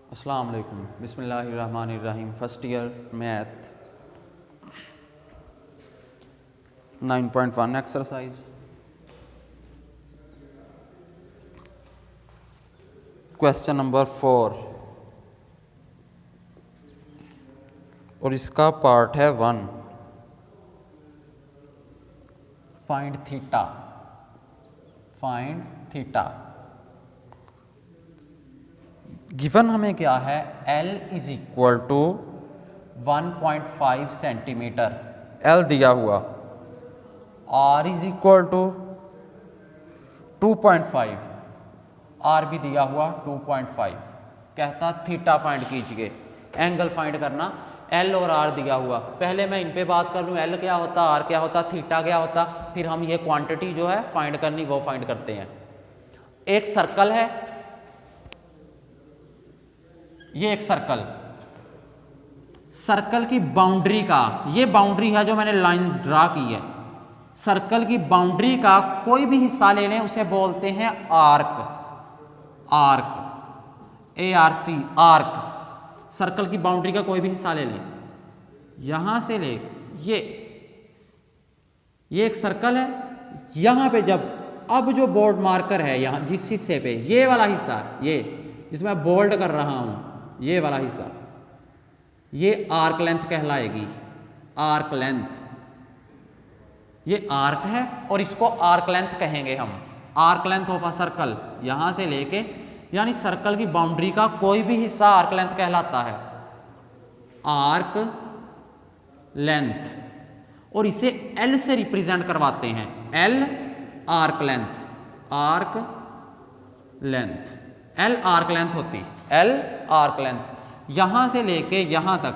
अस्सलाम वालेकुम, बिस्मिल्लाहिर्रहमानिर्रहीम। First year math 9.1 exercise. Question number 4 और इसका पार्ट है 1। Find theta. Find theta given हमें क्या है, L is equal to 1.5 centimetre L दिया हुआ, R is equal to 2.5, R भी दिया हुआ 2.5। कहता थीटा फाइंड कीजिए, एंगल फाइंड करना। L और R दिया हुआ, पहले मैं इन पे बात कर लूँ, L क्या होता, R क्या होता, थीटा क्या होता, फिर हम ये क्वांटिटी जो है फाइंड करनी वो फाइंड करते हैं। एक सर्कल है, ये एक सर्कल, सर्कल की बाउंड्री का, ये बाउंड्री है जो मैंने लाइन ड्रा की है, सर्कल की बाउंड्री का कोई भी हिस्सा ले लें उसे बोलते हैं arc. Arc, ARC, arc. Circle की बाउंड्री का कोई भी हिस्सा ले लें, यहां से ले, ये एक सर्कल है, यहां पे जब अब जो बोर्ड मार्कर है यहां जिस हिस्से पे, ये वाला हिस्सा, ये जिसमें मैं बोल्ड कर रहा हूं, ये वाला हिस्सा, ये आर्क लेंथ कहलाएगी। आर्क लेंथ, ये आर्क है और इसको आर्क लेंथ कहेंगे हम। Arc length of a circle, यहां से लेके, यानी सर्कल की बाउंड्री का कोई भी हिस्सा आर्क लेंथ कहलाता है। आर्क लेंथ, और इसे L से रिप्रेजेंट करवाते हैं। L arc length, arc length, L arc length होती, L आर्क लेंथ। यहां से लेके यहां तक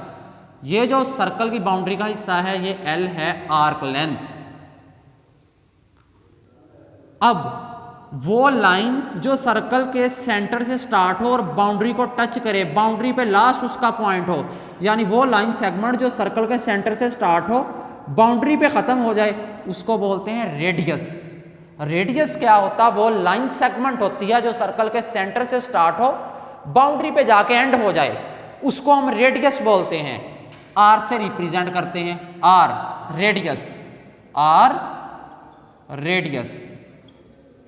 ये जो सर्कल की बाउंड्री का हिस्सा है ये L है आर्क लेंथ। अब वो लाइन जो सर्कल के सेंटर से स्टार्ट हो और बाउंड्री को टच करे, बाउंड्री पे लास्ट उसका पॉइंट हो, यानी वो लाइन सेगमेंट जो सर्कल के सेंटर से स्टार्ट हो बाउंड्री पे खत्म हो जाए, उसको बोलते हैं रेडियस। रेडियस क्या होता, वो लाइन सेगमेंट होती है जो सर्कल के सेंटर से स्टार्ट हो बाउंड्री पे जाके एंड हो जाए, उसको हम रेडियस बोलते हैं। R से रिप्रेजेंट करते हैं, R रेडियस, R रेडियस।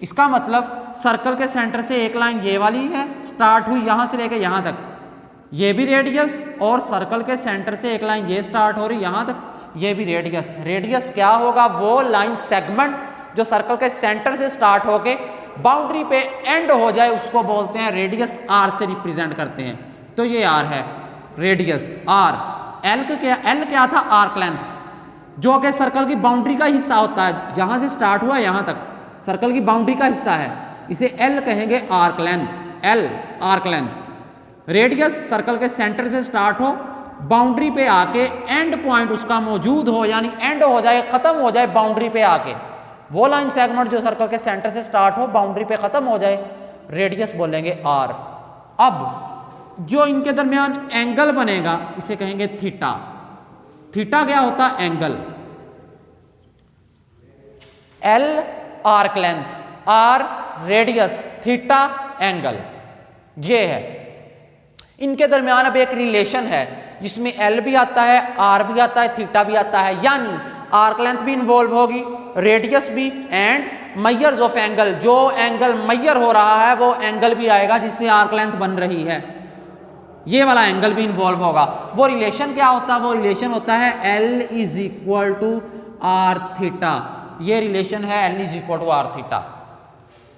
इसका मतलब सर्कल के सेंटर से एक लाइन ये वाली है, स्टार्ट हुई यहां से लेके यहां तक, ये भी रेडियस, और सर्कल के सेंटर से एक लाइन ये स्टार्ट हो रही यहां तक, ये भी रेडियस। रेडियस क्या होगा, वो लाइन सेगमेंट जो सर्कल के सेंटर से स्टार्ट होके बाउंड्री पे एंड हो जाए उसको बोलते हैं रेडियस। R से रिप्रेजेंट करते हैं, तो ये R है रेडियस R। L क्या था, आर्क लेंथ, जो कि सर्कल की बाउंड्री का हिस्सा होता है, यहां से स्टार्ट हुआ यहां तक सर्कल की बाउंड्री का हिस्सा है, इसे L कहेंगे arc length, L arc length. Radius circle के सेंटर से स्टार्ट हो बाउंड्री पे आके एंड पॉइंट उसका मौजूद हो, यानी एंड हो जाए, खत्म हो जाए बाउंड्री पे आके, वो लाइन सेगमेंट जो सर्कल के सेंटर से स्टार्ट हो बाउंड्री पे खत्म हो जाए, रेडियस बोलेंगे R। अब जो इनके दरमियान एंगल बनेगा इसे कहेंगे थीटा। थीटा क्या होता, angle. L arc length, R radius, theta angle, ये है। इनके दरमियान अब एक रिलेशन है जिसमें L भी आता है, R भी आता है, थीटा भी आता है, यानी आर्क लेंथ भी इन्वॉल्व होगी, रेडियस भी, एंड मेजर्स ऑफ एंगल, जो एंगल मेजर हो रहा है वो एंगल भी आएगा जिससे आर्क लेंथ बन रही है, ये वाला एंगल भी इन्वॉल्व होगा। वो रिलेशन क्या होता है, वो रिलेशन होता है L is equal to R theta. ये रिलेशन है L is equal to R theta.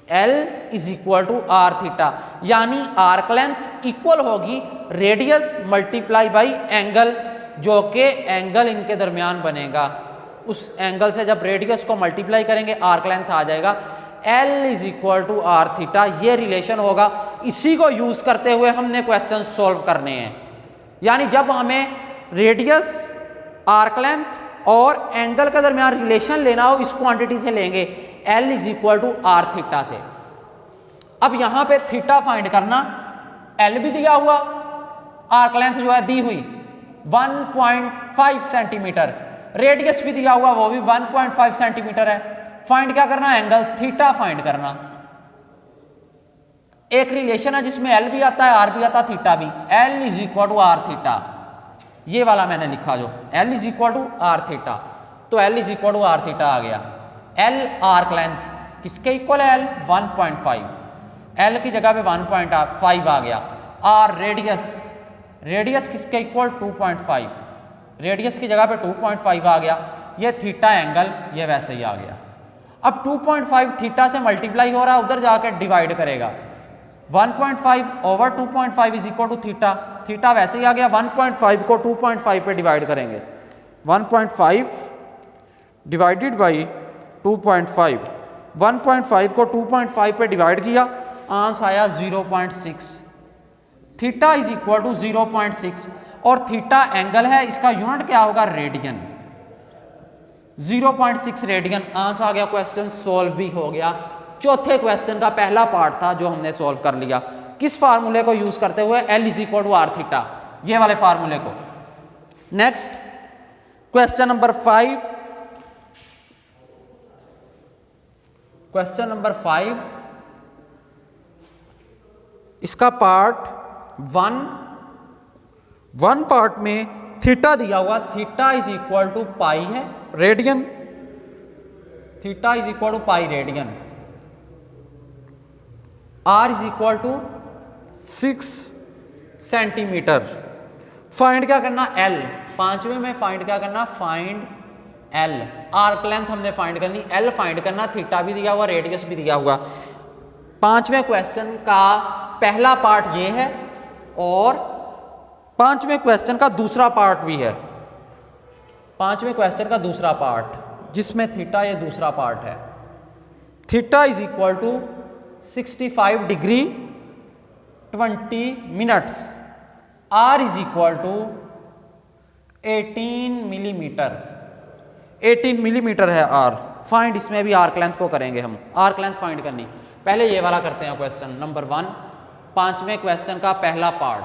L is equal to R theta, यानी आर्क लेंथ इक्वल होगी रेडियस मल्टीप्लाई बाई एंगल, जो कि एंगल इनके दरमियान बनेगा। उस एंगल से जब रेडियस को मल्टीप्लाई करेंगे आर्क लेंथ आ जाएगा, L is equal to R theta, ये रिलेशन होगा। इसी को यूज करते हुए हमने क्वेश्चन सॉल्व करने हैं, यानी जब हमें रेडियस, आर्क लेंथ और एंगल के दरमियान रिलेशन लेना हो इस क्वांटिटी से लेंगे, L is equal to R theta से। अब यहां पे थीटा फाइंड करना, L भी दिया हुआ, आर्क लेंथ जो है दी हुई 1.5 सेंटीमीटर, रेडियस भी दिया हुआ वो भी 1.5 सेंटीमीटर है। फाइंड क्या करना, एंगल थीटा फाइंड करना। एक रिलेशन है जिसमें एल भी आता है आर भी आता है थीटा भी, L is equal to R theta, ये वाला मैंने लिखा जो L is equal to R theta, तो L is equal to R theta आ गया। एल आर्क लेंथ किसके इक्वल है, एल 1.5, एल की जगह पे 1.5 आ गया। आर रेडियस, रेडियस किसके इक्वल 2.5, रेडियस की जगह पे 2.5 आ गया। ये थीटा एंगल ये वैसे ही आ गया। अब 2.5 थीटा से मल्टीप्लाई हो रहा है, उधर जाकर डिवाइड करेगा, 1.5 over 2.5 is equal to theta, theta वैसे ही आ गया। 1.5 को 2.5 पे डिवाइड करेंगे, 1.5 डिवाइडेड बाई 2.5, 1.5 को 2.5 पे डिवाइड किया, आंसर आया 0.6, थीटा इज इक्वल टू 0.6 और थीटा एंगल है, इसका यूनिट क्या होगा, रेडियन, 0.6 रेडियन। आंसर आ गया, क्वेश्चन सॉल्व भी हो गया। चौथे क्वेश्चन का पहला पार्ट था जो हमने सॉल्व कर लिया, किस फार्मूले को यूज करते हुए, L is equal to R theta, ये वाले फार्मूले को। Next question number 5, question number 5 इसका पार्ट 1 पार्ट में थीटा दिया हुआ, theta is equal to pi है radian, theta is equal to pi radian, R is equal to 6 centimetre. Find क्या करना, एल, पांचवें में फाइंड क्या करना, फाइंड एल, आर्क लेंथ हमने फाइंड करनी, एल फाइंड करना, थीटा भी दिया हुआ, रेडियस भी दिया हुआ। पांचवें क्वेश्चन का पहला पार्ट ये है और पांचवें क्वेश्चन का दूसरा पार्ट भी है, पांचवें क्वेश्चन का दूसरा पार्ट जिसमें थीटा ये दूसरा पार्ट है। Theta is equal to 65 degree 20 minutes, R is equal to 18 millimetre, 18 millimetre है आर। फाइंड, इसमें भी आर्क लेंथ को करेंगे हम, आर्क लेंथ फाइंड करनी। पहले ये वाला करते हैं क्वेश्चन नंबर 1, पांचवें क्वेश्चन का पहला पार्ट।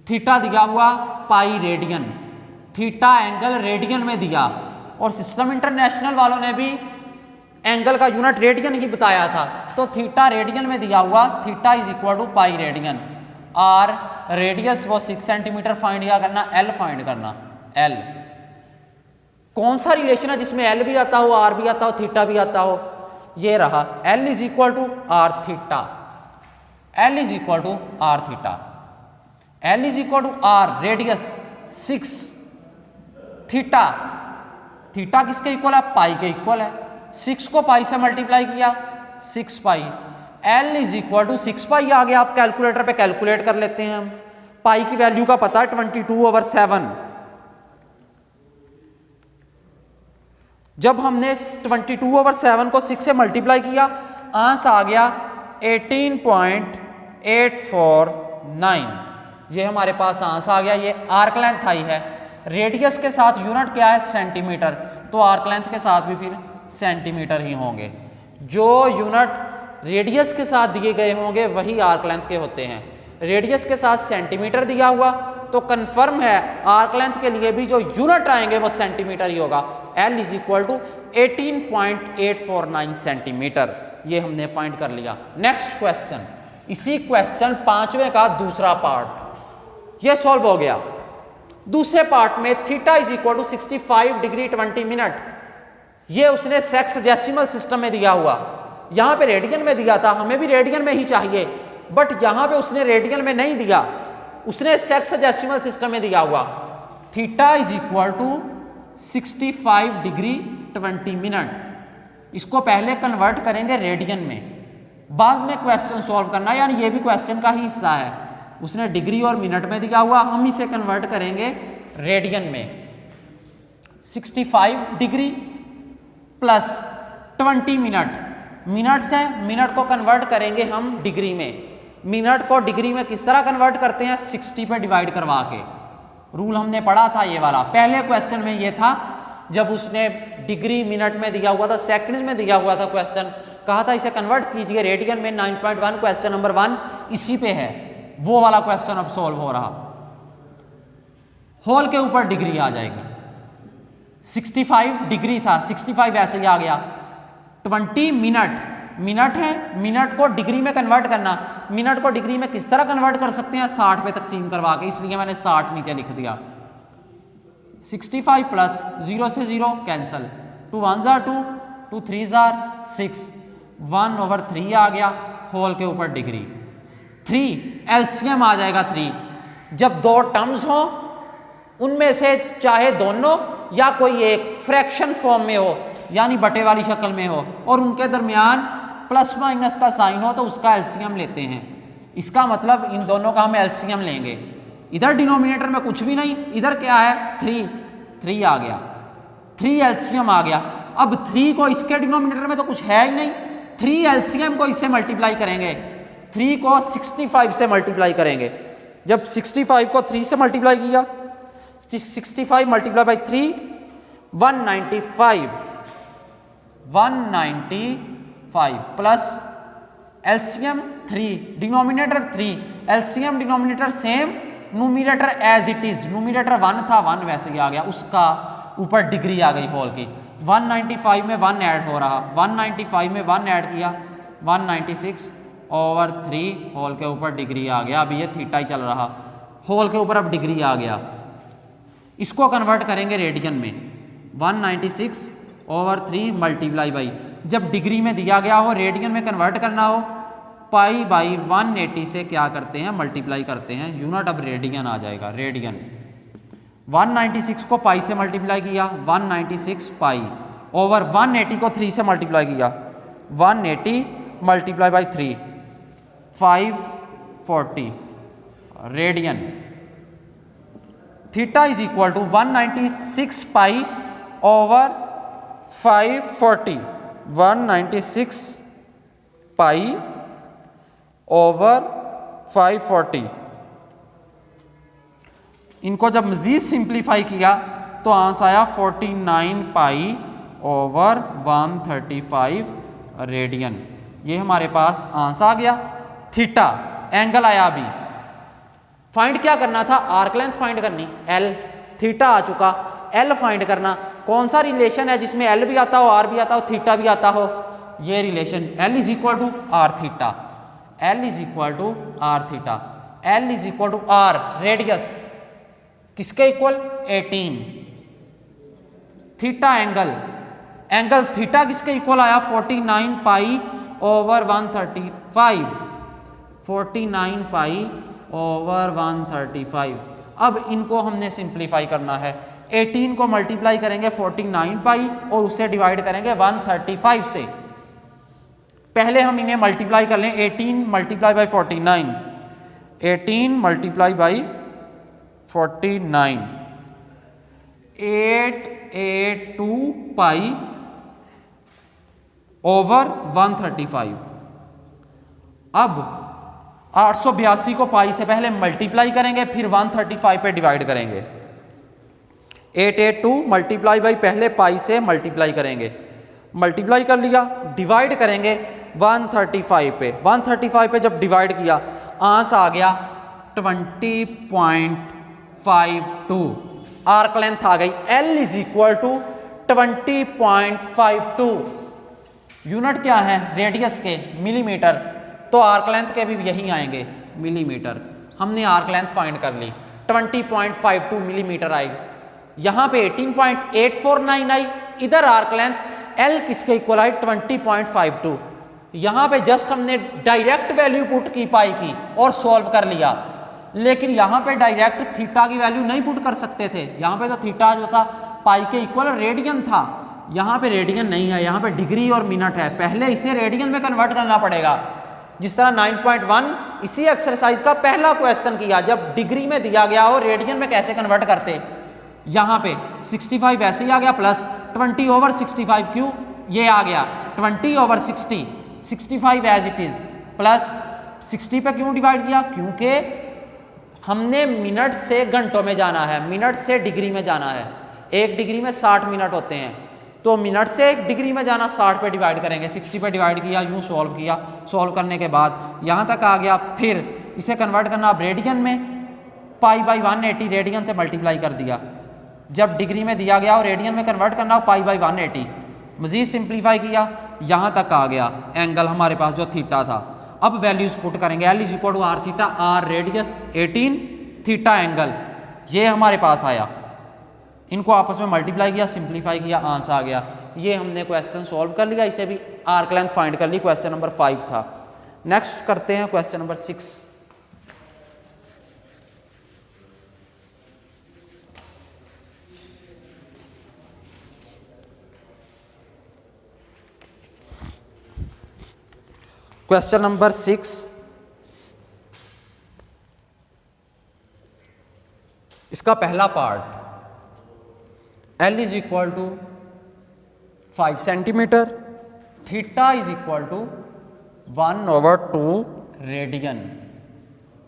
थीटा दिया हुआ pi radian, theta angle radian में दिया और सिस्टम इंटरनेशनल वालों ने भी एंगल का यूनिट रेडियन ही बताया था, तो थीटा रेडियन में दिया हुआ, theta is equal to pi radian, R radius वो 6 सेंटीमीटर फाइंड किया करना, एल फाइंड करना, एल कौन सा रिलेशन है जिसमें एल भी आता हो, आर भी आता हो, थीटा भी आता हो, ये रहा, L is equal to R theta, L is equal to R theta, L is equal to R radius 6, theta, theta किसके इक्वल है, पाई के इक्वल है, 6 को पाई से मल्टीप्लाई किया 6 पाई, एल इज इक्वल टू 6 पाई आ गया। आप कैलकुलेटर पे कैलकुलेट कर लेते हैं हम, पाई की वैल्यू का पता है 22/7, जब हमने 22/7 को 6 से मल्टीप्लाई किया, आंसर आ गया 18.849, ये हमारे पास आंसर आ गया। ये आर्क लेंथ आई है, रेडियस के साथ यूनिट क्या है, सेंटीमीटर, तो आर्क लेंथ के साथ भी फिर सेंटीमीटर ही होंगे, जो यूनिट रेडियस के साथ दिए गए होंगे वही आर्क लेंथ के होते हैं। रेडियस के साथ सेंटीमीटर दिया हुआ तो कंफर्म है आर्क लेंथ के लिए भी जो यूनिट आएंगे वो सेंटीमीटर ही होगा। L is equal to 18.849 centimetre, ये हमने फाइंड कर लिया। नेक्स्ट क्वेश्चन, इसी क्वेश्चन पांचवें का दूसरा पार्ट, ये सॉल्व हो गया। दूसरे पार्ट में theta is equal to 65 degree 20 minute, ये उसने सेक्सजेसिमल सिस्टम में दिया हुआ, यहां पे रेडियन में दिया था, हमें भी रेडियन में ही चाहिए, बट यहां पे उसने रेडियन में नहीं दिया, उसने सेक्सजेसिमल सिस्टम में दिया हुआ। Theta is equal to 65 degree 20 minute, इसको पहले कन्वर्ट करेंगे रेडियन में, बाद में क्वेश्चन सॉल्व करना, यानी ये भी क्वेश्चन का ही हिस्सा है। उसने डिग्री और मिनट में दिया हुआ, हम इसे कन्वर्ट करेंगे रेडियन में। 65 डिग्री प्लस 20 मिनट, मिनट्स हैं, मिनट को कन्वर्ट करेंगे हम डिग्री में। मिनट को डिग्री में किस तरह कन्वर्ट करते हैं, 60 पे डिवाइड करवा के। रूल हमने पढ़ा था ये वाला, पहले क्वेश्चन में ये था जब उसने डिग्री मिनट में दिया हुआ था, सेकंड में दिया हुआ था क्वेश्चन, कहा था इसे कन्वर्ट कीजिए रेडियन में। 9.1 क्वेश्चन नंबर 1 इसी पे है, वो वाला क्वेश्चन अब सॉल्व हो रहा। होल के ऊपर डिग्री आ जाएगी, 65 डिग्री था, 65 ऐसे ही आ गया। 20 मिनट मिनट है, मिनट को डिग्री में कन्वर्ट करना, मिनट को डिग्री में किस तरह कन्वर्ट कर सकते हैं, 60 पे तकसीम करवा के, इसलिए मैंने 60 नीचे लिख दिया। 65 प्लस 0 से 0 कैंसिल, 2 1 जार 2, 2 3 जार 6, 1/3 आ गया, होल के ऊपर डिग्री। 3 एलसीएम आ जाएगा 3। जब दो टर्म्स हो उनमें से चाहे दोनों या कोई एक फ्रैक्शन फॉर्म में हो यानी बटे वाली शक्ल में हो और उनके दरमियान प्लस माइनस का साइन हो तो उसका एलसीएम लेते हैं। इसका मतलब इन दोनों का हम एलसीएम लेंगे। इधर डिनोमिनेटर में कुछ भी नहीं, इधर क्या है 3 आ गया, 3 एलसीएम आ गया। अब 3 को इसके डिनोमिनेटर में तो कुछ है ही नहीं, 3 एलसीएम को इससे मल्टीप्लाई करेंगे, 3 को 65 से मल्टीप्लाई करेंगे। जब 65 को 3 से मल्टीप्लाई किया, 65 multiply by 3 195 plus LCM 3, denominator 3, LCM denominator same, numerator as it is, numerator 1 था 1 वैसे ही आ गया, उसका ऊपर डिग्री आ गई होल की। 195 में 1 ऐड हो रहा, 195 में 1 ऐड किया, 196/3 होल के ऊपर डिग्री आ गया। अभी ये थीटा ही चल रहा, होल के ऊपर अब डिग्री आ गया। इसको कन्वर्ट करेंगे रेडियन में, 196/3 मल्टीप्लाई बाई, जब डिग्री में दिया गया हो रेडियन में कन्वर्ट करना हो, पाई बाई 180 से क्या करते हैं मल्टीप्लाई करते हैं, यूनिट अब रेडियन आ जाएगा, रेडियन। 196 को पाई से मल्टीप्लाई किया, 196 पाई ओवर 180 को 3 से मल्टीप्लाई किया, 180 multiply by 3 540 radian. Theta is equal to 196 pi over 540, 196 pi over 540। इनको जब मजीद सिंप्लीफाई किया तो आंसर आया 49 पाई ओवर 135 रेडियन। ये हमारे पास आंसर आ गया। थीटा एंगल आया, अभी फाइंड क्या करना था, आर्क लेंथ फाइंड करनी, एल। थीटा आ चुका, एल फाइंड करना। कौन सा रिलेशन है जिसमें एल भी आता हो, आर भी आता हो, थीटा भी आता हो, ये relation L is equal to R theta, L is equal to R theta, L is equal to R radius, किसके equal 18। Theta angle, angle theta किसके इक्वल आया 49 पाई ओवर 135, 49 पाई ओवर 135। अब इनको हमने सिंप्लीफाई करना है, 18 को मल्टीप्लाई करेंगे 49 पाई और उससे डिवाइड करेंगे 135 से। पहले हम इन्हें मल्टीप्लाई कर लें, 18 multiply by 49, 18 multiply by 49, 882 pi over 135। अब 882 को पाई से पहले मल्टीप्लाई करेंगे, फिर 135 पे डिवाइड करेंगे। 882 मल्टीप्लाई बाई पहले पाई से मल्टीप्लाई करेंगे, मल्टीप्लाई कर लिया, डिवाइड करेंगे 135 पे। 135 पे जब डिवाइड किया आंसर आ गया 20.52, आर्क लेंथ आ गई। L is equal to 20.52, unit क्या है रेडियस के, मिलीमीटर, तो आर्क लेंथ के भी यही आएंगे मिलीमीटर। हमने आर्क लेंथ फाइंड कर ली, 20.52 मिलीमीटर आई। यहाँ पे 18.849 आई, इधर आर्क लेंथ L किसके इक्वल आई 20.52। यहाँ पे जस्ट हमने डायरेक्ट वैल्यू पुट की पाई की और सॉल्व कर लिया, लेकिन यहाँ पे डायरेक्ट थीटा की वैल्यू नहीं पुट कर सकते थे। यहाँ पे तो थीटा जो था पाई के इक्वल रेडियन था, यहाँ पे रेडियन नहीं है, यहाँ पे डिग्री और मिनट है। पहले इसे रेडियन में कन्वर्ट करना पड़ेगा, जिस तरह 9.1 इसी एक्सरसाइज का पहला क्वेश्चन किया, जब डिग्री में दिया गया हो रेडियन में कैसे कन्वर्ट करते। यहाँ पे 65 ऐसे ही आ गया, प्लस 20 ओवर 65 क्यों ये आ गया 20 over 60, 65 as it is, plus 60 पे क्यों डिवाइड किया, क्योंकि हमने मिनट से घंटों में जाना है, मिनट से डिग्री में जाना है। एक डिग्री में 60 मिनट होते हैं, तो मिनट से एक डिग्री में जाना 60 पे डिवाइड करेंगे, 60 पे डिवाइड किया, यूँ सॉल्व किया, सॉल्व करने के बाद यहाँ तक आ गया। फिर इसे कन्वर्ट करना अब रेडियन में, पाई बाई 180 रेडियन से मल्टीप्लाई कर दिया। जब डिग्री में दिया गया और रेडियन में कन्वर्ट करना हो पाई बाई 180, मजीद सिंप्लीफाई किया, यहाँ तक आ गया एंगल हमारे पास जो थीटा था। अब वैल्यूज पुट करेंगे, L is equal to R theta, R radius 18, theta angle, ये हमारे पास आया। इनको आपस में मल्टीप्लाई किया, सिंप्लीफाई किया, आंसर आ गया। ये हमने क्वेश्चन सॉल्व कर लिया, इसे भी आर्क लेंथ फाइंड कर ली, क्वेश्चन नंबर 5 था। नेक्स्ट करते हैं क्वेश्चन नंबर 6। क्वेश्चन नंबर 6, इसका पहला part, L is equal to 5 centimetre, theta is equal to 1/2 radian.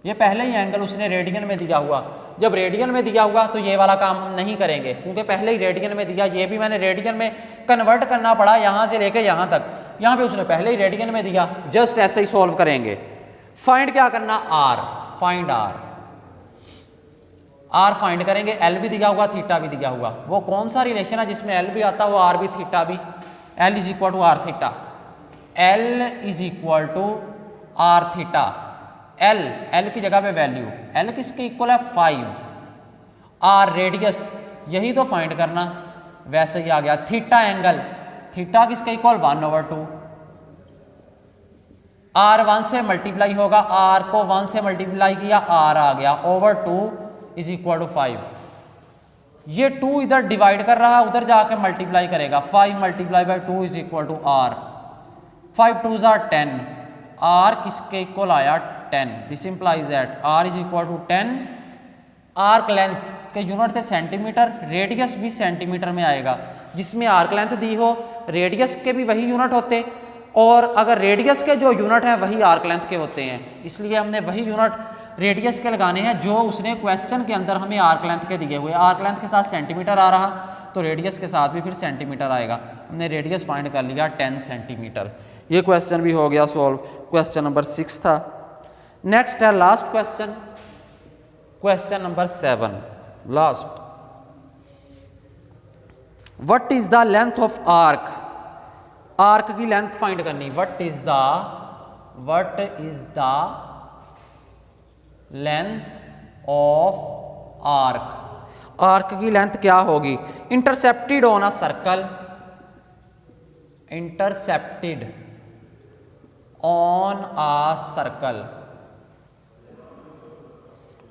ये पहले ही एंगल उसने रेडियन में दिया हुआ, जब रेडियन में दिया हुआ तो ये वाला काम हम नहीं करेंगे क्योंकि पहले ही रेडियन में दिया, ये भी मैंने रेडियन में कन्वर्ट करना पड़ा यहाँ से लेके यहाँ तक, यहाँ पे उसने पहले ही रेडियन में दिया, जस्ट ऐसे ही सॉल्व करेंगे। फाइंड क्या करना, R, find R, R find करेंगे। एल भी दिया हुआ, थीटा भी दिया हुआ, वो कौन सा रिलेशन है जिसमें एल भी आता हो आर भी थीटा भी, L is equal to R theta, L is equal to R theta. L, L की जगह पे वैल्यू, एल किसके इक्वल है 5, आर रेडियस, यही तो फाइंड करना, वैसे ही आ गया। थीटा एंगल, थीटा किसके इक्वल 1/2, आर 1 से मल्टीप्लाई होगा, आर को 1 से मल्टीप्लाई किया, आर आ गया, ओवर 2 इज इक्वल टू 5। ये 2 इधर डिवाइड कर रहा है, उधर जाके मल्टीप्लाई करेगा, 5 multiply by 2 is equal to R, 5 2s are 10, R किसके इक्वल आया 10, this implies that R is equal to 10। Arc length के यूनिट थे सेंटीमीटर, रेडियस भी सेंटीमीटर में आएगा, जिसमें आर्क लेंथ दी हो रेडियस के भी वही यूनिट होते, और अगर रेडियस के जो यूनिट हैं वही आर्क लेंथ के होते हैं, इसलिए हमने वही यूनिट रेडियस के लगाने हैं जो उसने क्वेश्चन के अंदर हमें आर्क लेंथ के दिए हुए। आर्क लेंथ के साथ सेंटीमीटर आ रहा तो रेडियस के साथ भी फिर सेंटीमीटर आएगा, हमने रेडियस फाइंड कर लिया 10 सेंटीमीटर। ये क्वेश्चन भी हो गया सॉल्व, क्वेश्चन नंबर 6 था। नेक्स्ट है last question, question number 7, last. What is the length of arc, arc की लेंथ फाइंड करनी। What is the length of arc, arc की लेंथ क्या होगी। Intercepted on a circle, intercepted on a circle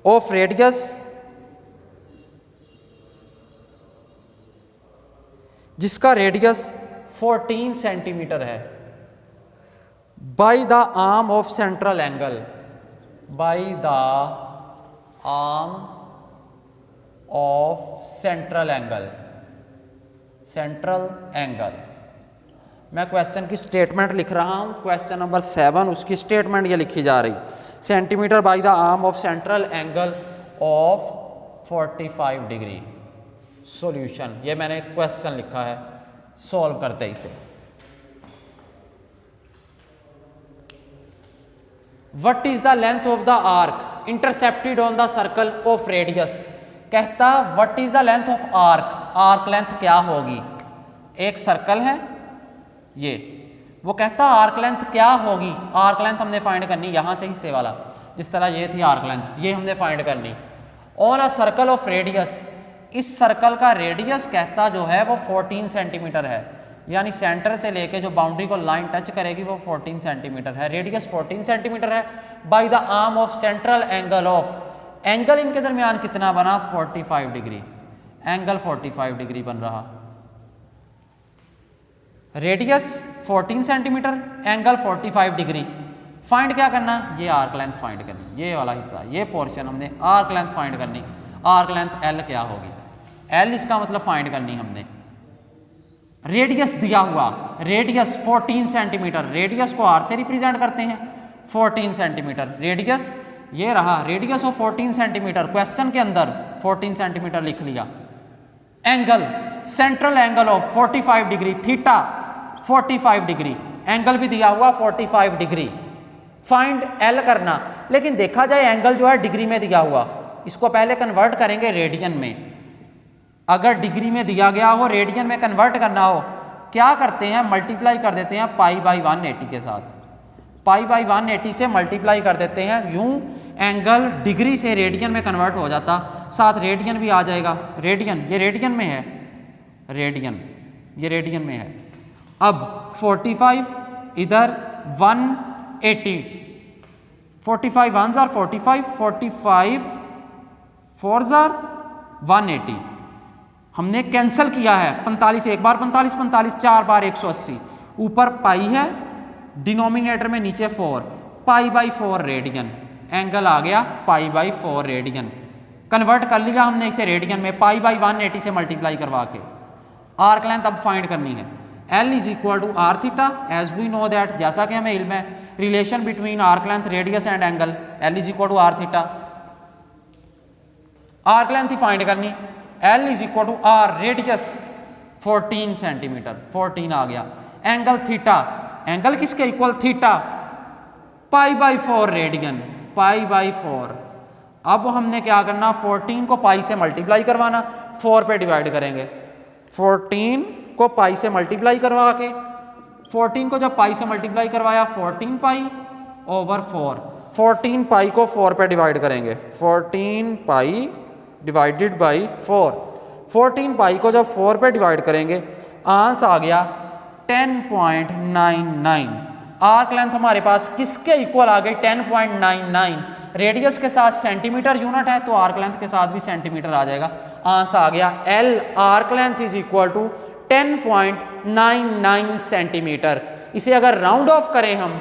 of radius, जिसका radius 14 centimetre है, bye the arm of central angle, bye the arm of central angle, central angle. मैं question की statement लिख रहा हूं, क्वेश्चन नंबर 7 उसकी स्टेटमेंट ये लिखी जा रही, centimetre by the arm of central angle of 45 degree. Solution, ये मैंने क्वेश्चन लिखा है, सॉल्व करते इसे। What is the length of the arc intercepted on the circle of radius, कहता what is the length of arc, arc length क्या होगी। एक सर्कल है ये, वो कहता आर्क लेंथ क्या होगी, आर्क लेंथ हमने फाइंड करनी, यहां से हिस्से वाला, जिस तरह ये थी आर्क लेंथ, ये हमने फाइंड करनी। On a circle of radius, इस सर्कल का रेडियस कहता जो है वो 14 सेंटीमीटर है, यानी सेंटर से लेके जो बाउंड्री को लाइन टच करेगी वो 14 सेंटीमीटर है, रेडियस 14 सेंटीमीटर है। Bye the arm of central angle of, angle इनके दरमियान कितना बना 45 डिग्री, एंगल 45 डिग्री बन रहा, radius 14 centimetre, angle 45 degree. Find क्या करना, ये आर्क लेंथ फाइंड करनी, ये वाला हिस्सा, ये पोर्शन हमने आर्क लेंथ फाइंड करनी। आर्क लेंथ एल क्या होगी, एल इसका मतलब फाइंड करनी हमने। रेडियस दिया हुआ, रेडियस 14 सेंटीमीटर, रेडियस को आर से रिप्रेजेंट करते हैं 14 सेंटीमीटर, रेडियस ये रहा, रेडियस ऑफ 14 सेंटीमीटर, क्वेश्चन के अंदर 14 सेंटीमीटर लिख लिया। Angle, central angle of 45 degree, theta 45 degree, angle भी दिया हुआ 45 डिग्री। फाइंड एल करना, लेकिन देखा जाए एंगल जो है डिग्री में दिया हुआ, इसको पहले कन्वर्ट करेंगे रेडियन में। अगर डिग्री में दिया गया हो, रेडियन में कन्वर्ट करना हो, क्या करते हैं, मल्टीप्लाई कर देते हैं पाई बाई 180 के साथ, पाई बाई 180 से मल्टीप्लाई कर देते हैं, यूं एंगल डिग्री से रेडियन में कन्वर्ट हो जाता, साथ रेडियन भी आ जाएगा, रेडियन ये रेडियन में है, रेडियन ये रेडियन में है। अब 45 इधर 180, 45 1 जार 45, 45 4 जार 180, हमने कैंसिल किया है, 45 एक बार 45, 45 4 बार 180, ऊपर पाई है डिनोमिनेटर में, नीचे 4, पाई बाई 4 रेडियन, एंगल आ गया पाई बाई 4 रेडियन। कन्वर्ट कर लिया हमने इसे रेडियन में पाई बाई 180 से मल्टीप्लाई करवा के। आर्क लेंथ अब फाइंड करनी है, L is equal to R theta, as we know that, जैसा कि हमें इल्म है relation between arc length radius and angle, L is equal to R theta. Arc length ही फाइंड करनी, L is equal to R radius 14 centimetre, 14 आ गया, angle theta, angle किसके equal, theta, pi by 4 radian, pi by 4। अब हमने क्या करना, 14 को पाई से मल्टीप्लाई करवाना, 4 पे डिवाइड करेंगे, 14 को पाई से मल्टीप्लाई करवा के, 14 को जब पाई से मल्टीप्लाई करवाया 14 पाई ओवर 4, 14 पाई को 4 पे डिवाइड करेंगे, 14 पाई डिवाइडेड बाई 4, 14 पाई को जब 4 पे डिवाइड करेंगे आंसर आ गया 10.99। आर्क लेंथ हमारे पास किसके इक्वल आ गई, 10.99। रेडियस के साथ सेंटीमीटर यूनिट है तो आर्क लेंथ के साथ भी सेंटीमीटर आ जाएगा। आंसर आ गया L arc length is equal to 10.99 centimetre. इसे अगर राउंड ऑफ करें हम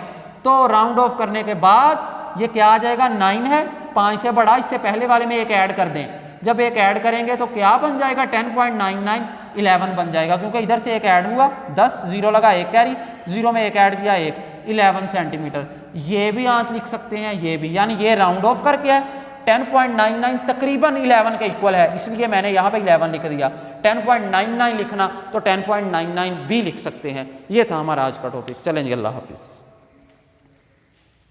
तो राउंड ऑफ करने के बाद ये क्या आ जाएगा, 9 है, 5 से बड़ा, इससे पहले वाले में एक ऐड कर दें, जब एक ऐड करेंगे तो क्या बन जाएगा, 10.99 11 बन जाएगा, क्योंकि इधर से एक ऐड हुआ 10, 0 लगा, एक कैरी, 0 में एक ऐड किया 1, 11 सेंटीमीटर। ये भी आंसर लिख सकते हैं, ये भी, यानी ये राउंड ऑफ करके है 10.99 तकरीबन 11 के इक्वल है, इसलिए मैंने यहाँ पे 11 लिख दिया। 10.99 लिखना तो 10.99 भी लिख सकते हैं। ये था हमारा आज का टॉपिक। चलेंगे, अल्लाह हाफिज़।